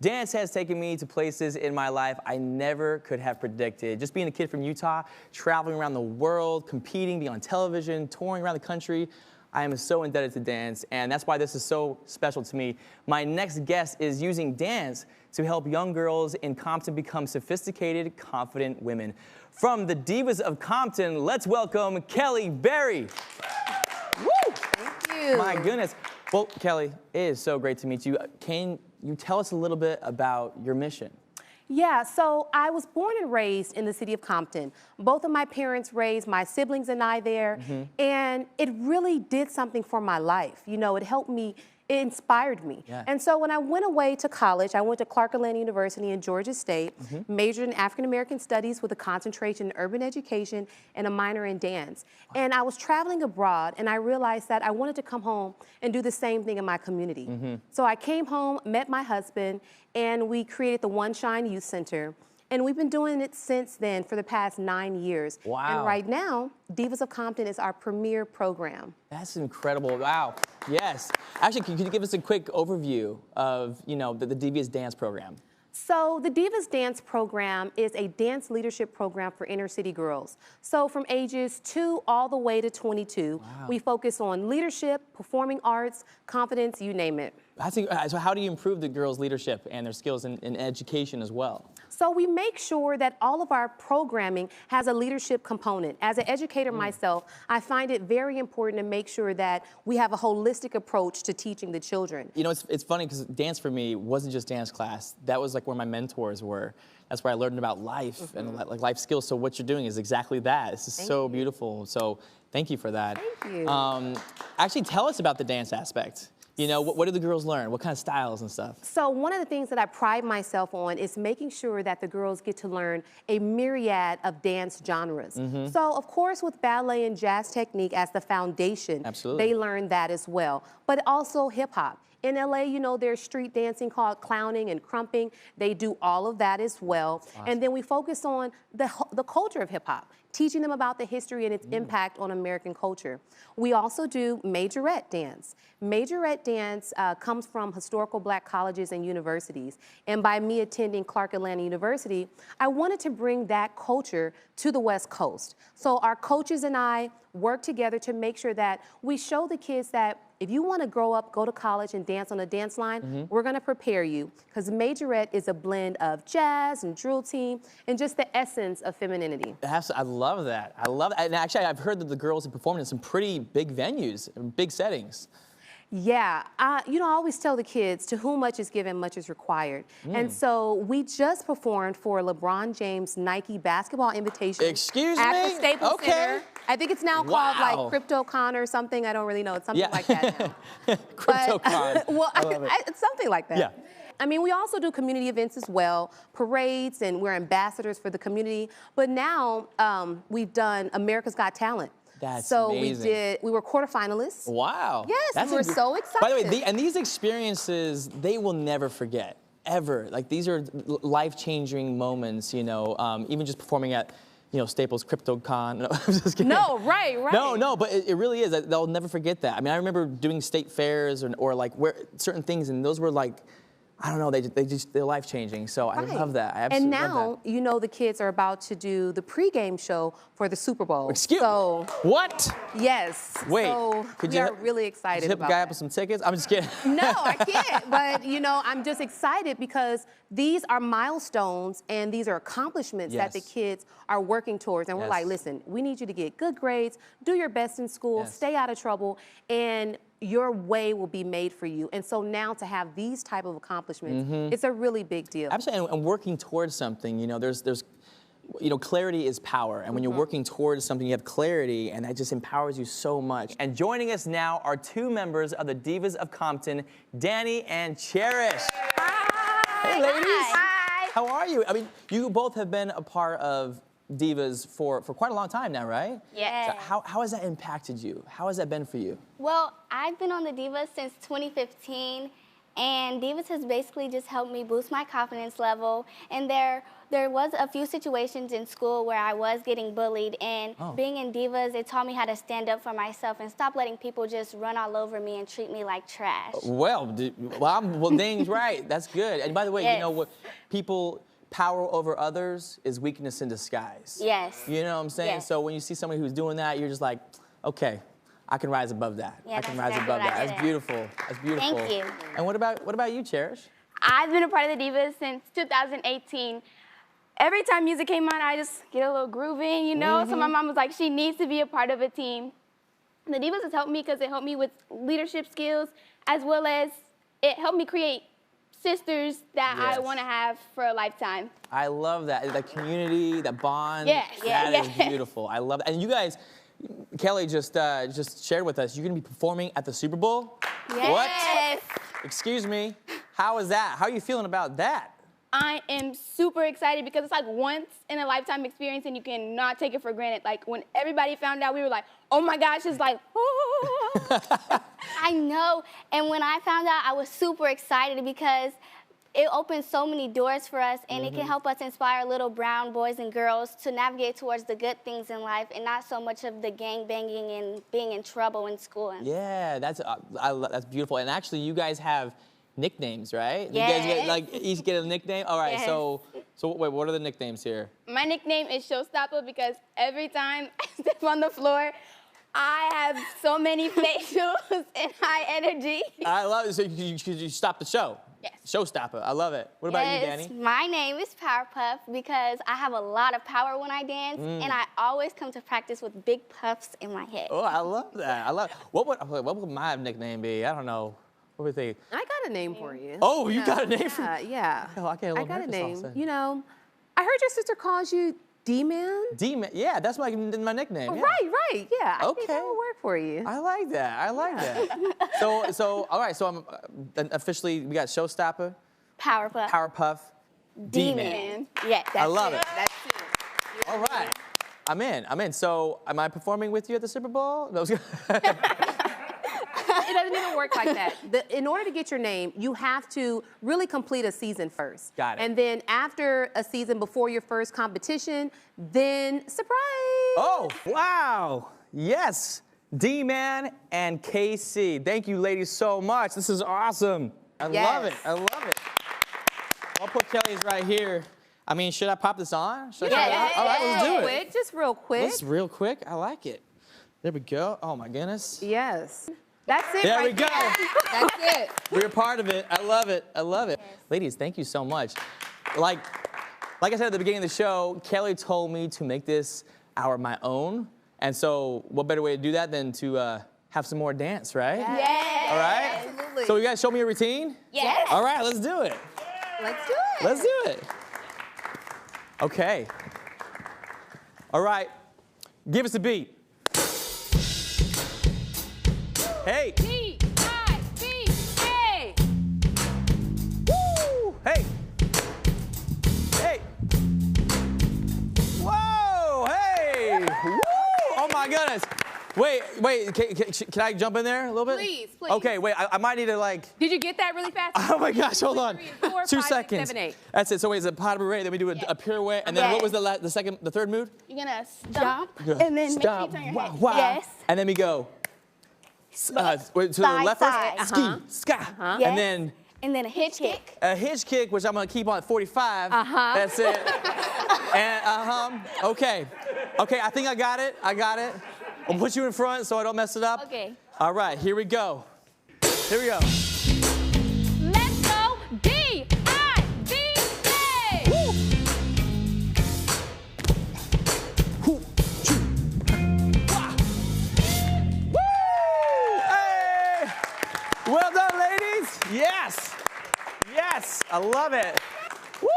Dance has taken me to places in my life I never could have predicted. Just being a kid from Utah, traveling around the world, competing, being on television, touring around the country, I am so indebted to dance, and that's why this is so special to me. My next guest is using dance to help young girls in Compton become sophisticated, confident women. From the Divas of Compton, let's welcome Kelly Berry. Woo! Thank you. My goodness. Well, Kelly, it is so great to meet you. Can you tell us a little bit about your mission? Yeah, so I was born and raised in the city of Compton. Both of my parents raised my siblings and I there, and it really did something for my life. You know, it helped me, it inspired me. Yeah. And so when I went away to college, I went to Clark Atlanta University in Georgia State, majored in African American Studies with a concentration in urban education and a minor in dance. And I was traveling abroad, and I realized that I wanted to come home and do the same thing in my community. So I came home, met my husband, and we created the One Shine Youth Center. And we've been doing it since then for the past 9 years. Wow. And right now, Divas of Compton is our premier program. That's incredible. Wow. Yes. Actually, could you give us a quick overview of, the Divas Dance Program? So the Divas Dance Program is a dance leadership program for inner city girls. So from ages 2 all the way to 22, we focus on leadership, performing arts, confidence, you name it. So how do you improve the girls' leadership and their skills in education as well? So we make sure that all of our programming has a leadership component. As an educator myself, I find it very important to make sure that we have a holistic approach to teaching the children. You know, it's funny because dance for me wasn't just dance class. That was like where my mentors were. That's where I learned about life and like life skills. So what you're doing is exactly that. This is so beautiful. So thank you for that. Thank you. Actually, tell us about the dance aspect. You know, what do the girls learn? What kind of styles and stuff? So one of the things that I pride myself on is making sure that the girls get to learn a myriad of dance genres. So of course with ballet and jazz technique as the foundation, they learn that as well. But also hip hop. In LA, you know, there's street dancing called clowning and crumping. They do all of that as well. And then we focus on the culture of hip hop, teaching them about the history and its impact on American culture. We also do majorette dance. Majorette dance comes from historical black colleges and universities. And by me attending Clark Atlanta University, I wanted to bring that culture to the West Coast. So our coaches and I work together to make sure that we show the kids that if you want to grow up, go to college and dance on a dance line, we're going to prepare you, because majorette is a blend of jazz and drill team and just the essence of femininity. I love that. I love that. And actually, I've heard that the girls have performed in some pretty big venues, big settings. Yeah, you know, I always tell the kids, to whom much is given, much is required. And so we just performed for LeBron James Nike Basketball Invitation at the Staples Center. I think it's now called like CryptoCon or something. I don't really know. It's something like that now. CryptoCon. Well, it's something like that. Yeah. I mean, we also do community events as well, parades, and we're ambassadors for the community. But now we've done America's Got Talent. That's so amazing. we were quarterfinalists. Wow. Yes, we were so excited. By the way, and these experiences, they will never forget, ever. Like, these are life-changing moments, you know, even just performing at, Staples CryptoCon. No, I'm just kidding. No, right. No, but it really is. They'll never forget that. I mean, I remember doing state fairs or like certain things, and those were like, I don't know, they're life-changing, so I love that. I absolutely love that. And now, you know, the kids are about to do the pregame show for the Super Bowl. Excuse me? What? Yes. Wait, so we are really excited about Could you guy up with some tickets? I'm just kidding. No, I can't, but, you know, I'm just excited because these are milestones and these are accomplishments that the kids are working towards. And we're like, listen, we need you to get good grades, do your best in school, stay out of trouble, and your way will be made for you. And so now to have these type of accomplishments, it's a really big deal. Absolutely, and working towards something, you know, there's clarity is power. And when you're working towards something, you have clarity, and that just empowers you so much. And joining us now are 2 members of the Divas of Compton, Danny and Cherish. Hi. Hey, ladies. Hi. How are you? I mean, you both have been a part of Divas for quite a long time now, right? Yeah. So how has that impacted you? How has that been for you? Well, I've been on the Divas since 2015, And Divas has basically just helped me boost my confidence level. And there was a few situations in school where I was getting bullied, and being in Divas, it taught me how to stand up for myself and stop letting people just run all over me and treat me like trash. Well, Dane's right. That's good. And by the way, you know what? Power over others is weakness in disguise. Yes. You know what I'm saying? Yes. So when you see somebody who's doing that, you're just like, okay, I can rise above that. Yeah, I can that's rise exactly above what I that. did. That's beautiful. That's beautiful. Thank you. And what about you, Cherish? I've been a part of the Divas since 2018. Every time music came on, I just get a little grooving, you know? So my mom was like, she needs to be a part of a team. The Divas has helped me because it helped me with leadership skills, as well as it helped me create sisters that I want to have for a lifetime. I love that. The community, that bond. Yes. That is beautiful. I love it. And you guys, Kelly just shared with us, you're going to be performing at the Super Bowl? Yes. What? Excuse me. How is that? How are you feeling about that? I am super excited because it's like once in a lifetime experience and you cannot take it for granted. Like when everybody found out, we were like, oh my gosh, it's like, oh. I know, and when I found out, I was super excited because it opens so many doors for us, and it can help us inspire little brown boys and girls to navigate towards the good things in life and not so much of the gang banging and being in trouble in school. Yeah, that's beautiful. And actually, you guys have nicknames, right? Yes. You guys each get a nickname? All right, Yes. so wait, what are the nicknames here? My nickname is Showstopper because every time I step on the floor, I have so many facials and high energy. I love it. So you stop the show? Yes. Showstopper. I love it. What about you, Danny? My name is Powerpuff because I have a lot of power when I dance, and I always come to practice with big puffs in my head. Oh, I love that. What would my nickname be? I don't know. What would they? I got a name for you. Oh, you got a name for me? Yeah. Oh, I can't I got a this all of name. sudden. You know, I heard your sister calls you D-Man. D-Man. Yeah, that's my nickname. Yeah. Right. Yeah. I think Okay. that would work for you. I like that. I like that. So all right. So I'm officially we got Showstopper, Powerpuff. Powerpuff, D-Man. Man. Yeah, that's I love it. That's it. All right. I'm in. So am I performing with you at the Super Bowl? No, It doesn't even work like that. In order to get your name, you have to really complete a season first. Got it. And then after a season before your first competition, then surprise. Oh, wow. Yes. D-Man and KC. Thank you, ladies, so much. This is awesome. I love it. I love it. I'll put Kelly's right here. I mean, should I pop this on? Should I try it out? All right, let's do it. Quick, just real quick. Just real quick. I like it. There we go. Oh, my goodness. Yes. That's it. There right we go. That's it. We're a part of it. I love it. I love it. Ladies, thank you so much. Like I said at the beginning of the show, Kelly told me to make this hour my own. And so what better way to do that than to have some more dance, right? Yes. All right? Absolutely. So you guys show me a routine? Yes. All right, let's do it. Let's do it. Let's do it. Okay. All right. Give us a beat. Hey. D-I-V-A. Woo! Hey. Hey. Whoa! Hey! Woo! Oh my goodness. Wait. Can I jump in there a little bit? Please. Okay, wait. I might need to like. Did you get that really fast? Oh my gosh! Hold on. 3, 4, 2 5, 6, seconds. 7, 8. That's it. So wait, it's a pas de bourrée. Then we do a pirouette, and then what was the third move? You're going to stomp and then make sure Stop. you turn your Wow, head. wow. Yes. And then we go. Wait, to the Side, left side. first. Ski, ska. Yes. And then And then a hitch kick. a hitch kick, which I'm gonna keep on at 45. That's it. And okay. Okay, I think I got it. I'll put you in front so I don't mess it up. Okay. All right, here we go. Here we go. Let's go. D-I-V-A. Woo! Choo. Wah. Woo! Hey! Well done, ladies. Yes. I love it. Woo!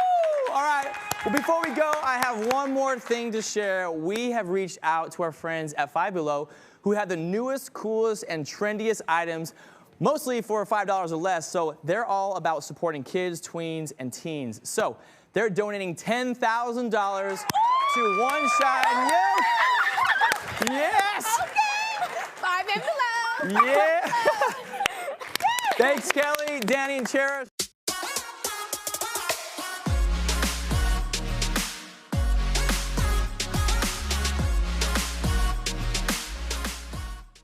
All right. Well, before we go, I have one more thing to share. We have reached out to our friends at Five Below who have the newest, coolest, and trendiest items, mostly for $5 or less. So they're all about supporting kids, tweens, and teens. So they're donating $10,000 to One Shine Youth. Yes. Okay. 5 and below. Yeah. Thanks, Kelly, Danny, and Cherish.